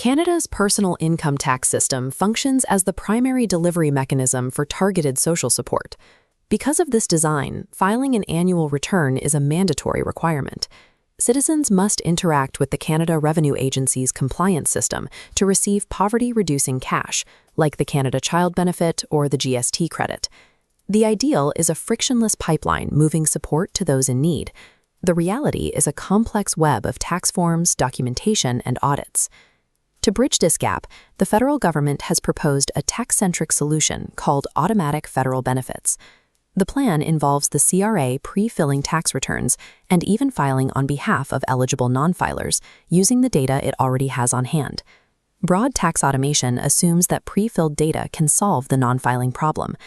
Canada's personal income tax system functions as the primary delivery mechanism for targeted social support. Because of this design, filing an annual return is a mandatory requirement. Citizens must interact with the Canada Revenue Agency's compliance system to receive poverty-reducing cash, like the Canada Child Benefit or the GST credit. The ideal is a frictionless pipeline moving support to those in need. The reality is a complex web of tax forms, documentation, and audits. To bridge this gap, the federal government has proposed a tax-centric solution called Automatic Federal Benefits. The plan involves the CRA pre-filling tax returns and even filing on behalf of eligible non-filers, using the data it already has on hand. Broad tax automation assumes that pre-filled data can solve the non-filing problem.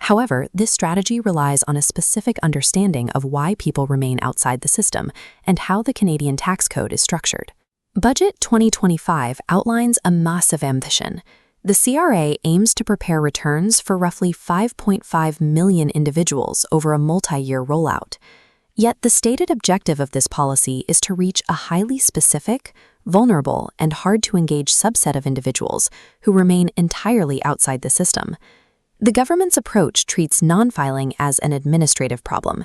However, this strategy relies on a specific understanding of why people remain outside the system and how the Canadian tax code is structured. Budget 2025 outlines a massive ambition. The CRA aims to prepare returns for roughly 5.5 million individuals over a multi-year rollout. Yet the stated objective of this policy is to reach a highly specific, vulnerable, and hard-to-engage subset of individuals who remain entirely outside the system. The government's approach treats non-filing as an administrative problem.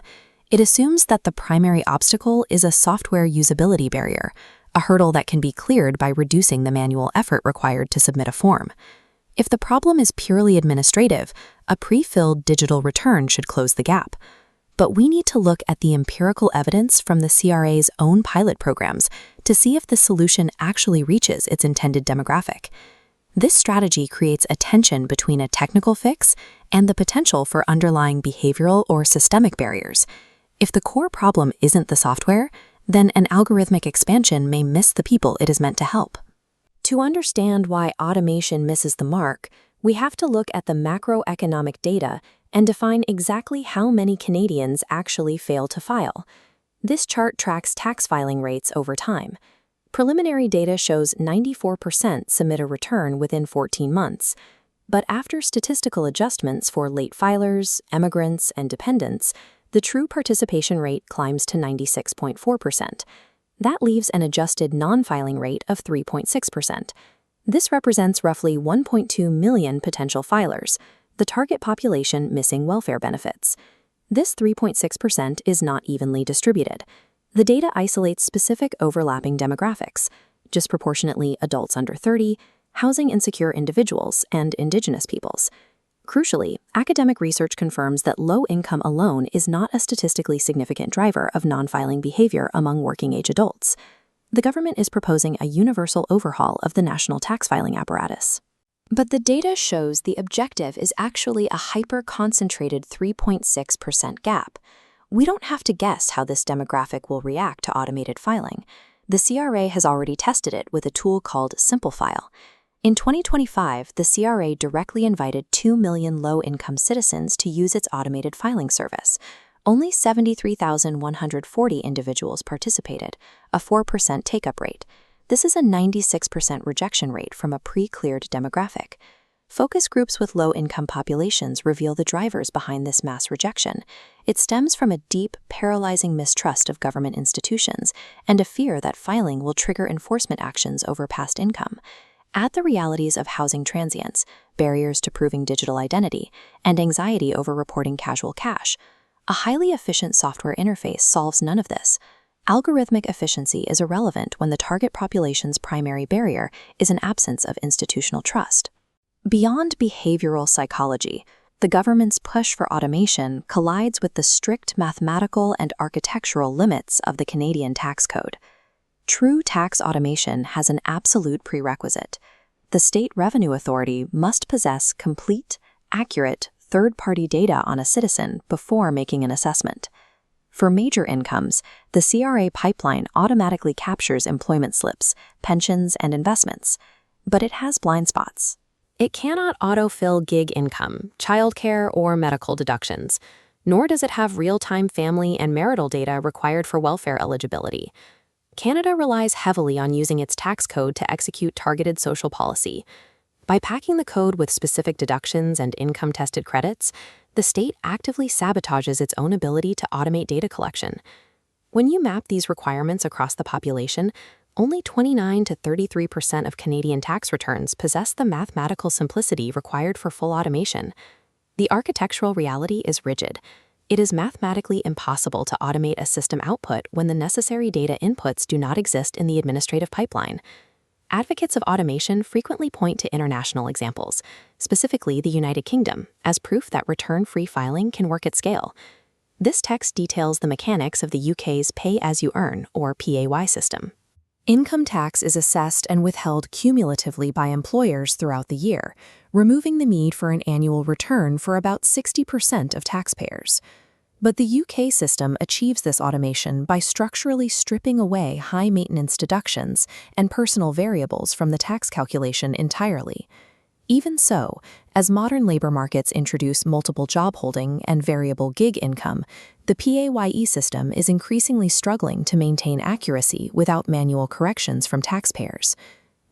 It assumes that the primary obstacle is a software usability barrier, a hurdle that can be cleared by reducing the manual effort required to submit a form. If the problem is purely administrative, a pre-filled digital return should close the gap. But we need to look at the empirical evidence from the CRA's own pilot programs to see if the solution actually reaches its intended demographic. This strategy creates a tension between a technical fix and the potential for underlying behavioral or systemic barriers. If the core problem isn't the software, then an algorithmic expansion may miss the people it is meant to help. To understand why automation misses the mark, we have to look at the macroeconomic data and define exactly how many Canadians actually fail to file. This chart tracks tax filing rates over time. Preliminary data shows 94% submit a return within 14 months. But after statistical adjustments for late filers, immigrants, and dependents, the true participation rate climbs to 96.4%. That leaves an adjusted non-filing rate of 3.6%. This represents roughly 1.2 million potential filers, the target population missing welfare benefits. This 3.6% is not evenly distributed. The data isolates specific overlapping demographics, disproportionately adults under 30, housing-insecure individuals, and Indigenous peoples. Crucially, academic research confirms that low income alone is not a statistically significant driver of non-filing behavior among working-age adults. The government is proposing a universal overhaul of the national tax filing apparatus. But the data shows the objective is actually a hyper-concentrated 3.6% gap. We don't have to guess how this demographic will react to automated filing. The CRA has already tested it with a tool called Simplifile. In 2025, the CRA directly invited 2 million low-income citizens to use its automated filing service. Only 73,140 individuals participated, a 4% take-up rate. This is a 96% rejection rate from a pre-cleared demographic. Focus groups with low-income populations reveal the drivers behind this mass rejection. It stems from a deep, paralyzing mistrust of government institutions and a fear that filing will trigger enforcement actions over past income. Add the realities of housing transients, barriers to proving digital identity, and anxiety over reporting casual cash. A highly efficient software interface solves none of this. Algorithmic efficiency is irrelevant when the target population's primary barrier is an absence of institutional trust. Beyond behavioral psychology, the government's push for automation collides with the strict mathematical and architectural limits of the Canadian tax code. True tax automation has an absolute prerequisite. The State Revenue Authority must possess complete, accurate, third-party data on a citizen before making an assessment. For major incomes, the CRA pipeline automatically captures employment slips, pensions, and investments, but it has blind spots. It cannot autofill gig income, childcare, or medical deductions, nor does it have real-time family and marital data required for welfare eligibility. Canada relies heavily on using its tax code to execute targeted social policy. By packing the code with specific deductions and income-tested credits, the state actively sabotages its own ability to automate data collection. When you map these requirements across the population, Only 29 to 33% of Canadian tax returns possess the mathematical simplicity required for full automation. The architectural reality is rigid. It is mathematically impossible to automate a system output when the necessary data inputs do not exist in the administrative pipeline. Advocates of automation frequently point to international examples, specifically the United Kingdom, as proof that return-free filing can work at scale. This text details the mechanics of the UK's pay-as-you-earn, or PAY system. Income tax is assessed and withheld cumulatively by employers throughout the year, removing the need for an annual return for about 60% of taxpayers. But the UK system achieves this automation by structurally stripping away high-maintenance deductions and personal variables from the tax calculation entirely. Even so, as modern labor markets introduce multiple job holding and variable gig income, the PAYE system is increasingly struggling to maintain accuracy without manual corrections from taxpayers.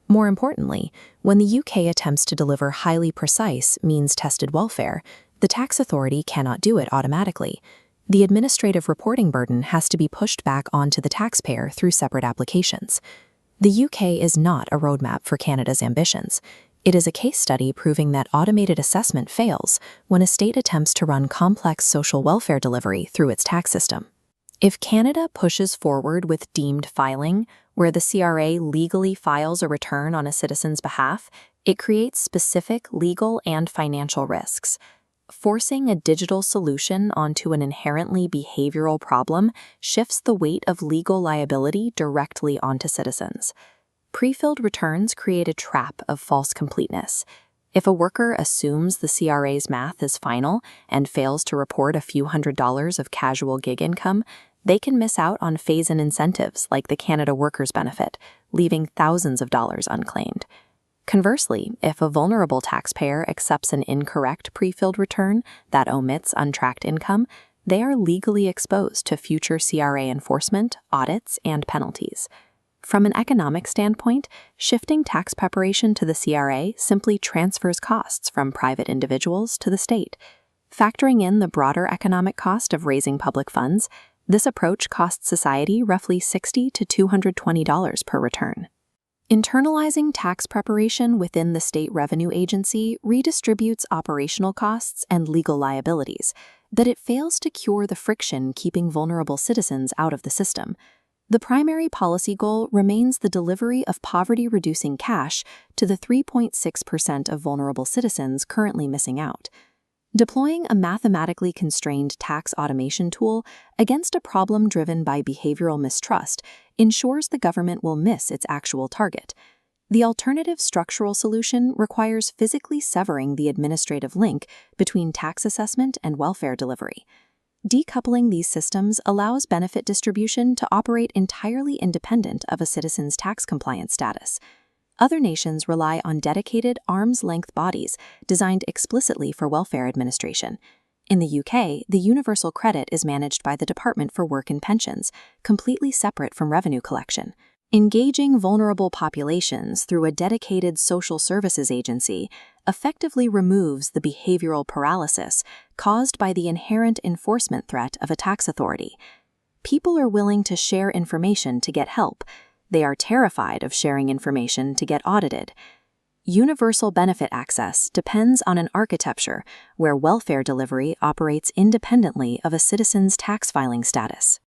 More importantly, when the UK attempts to deliver highly precise, means-tested welfare, the tax authority cannot do it automatically. The administrative reporting burden has to be pushed back onto the taxpayer through separate applications. The UK is not a roadmap for Canada's ambitions. It is a case study proving that automated assessment fails when a state attempts to run complex social welfare delivery through its tax system. If Canada pushes forward with deemed filing, where the CRA legally files a return on a citizen's behalf, it creates specific legal and financial risks. Forcing a digital solution onto an inherently behavioral problem shifts the weight of legal liability directly onto citizens. Pre-filled returns create a trap of false completeness. If a worker assumes the CRA's math is final and fails to report a few $100s of casual gig income, they can miss out on phase-in incentives like the Canada Workers Benefit, leaving thousands of dollars unclaimed. Conversely, if a vulnerable taxpayer accepts an incorrect pre-filled return that omits untracked income, they are legally exposed to future CRA enforcement, audits, and penalties. From an economic standpoint, shifting tax preparation to the CRA simply transfers costs from private individuals to the state. Factoring in the broader economic cost of raising public funds, this approach costs society roughly $60 to $220 per return. Internalizing tax preparation within the state revenue agency redistributes operational costs and legal liabilities, but it fails to cure the friction keeping vulnerable citizens out of the system. The primary policy goal remains the delivery of poverty-reducing cash to the 3.6% of vulnerable citizens currently missing out. Deploying a mathematically constrained tax automation tool against a problem driven by behavioral mistrust ensures the government will miss its actual target. The alternative structural solution requires physically severing the administrative link between tax assessment and welfare delivery. Decoupling these systems allows benefit distribution to operate entirely independent of a citizen's tax compliance status. Other nations rely on dedicated arm's-length bodies designed explicitly for welfare administration. In the UK, the universal credit is managed by the Department for Work and Pensions, completely separate from revenue collection. Engaging vulnerable populations through a dedicated social services agency effectively removes the behavioral paralysis caused by the inherent enforcement threat of a tax authority. People are willing to share information to get help. They are terrified of sharing information to get audited. Universal benefit access depends on an architecture where welfare delivery operates independently of a citizen's tax filing status.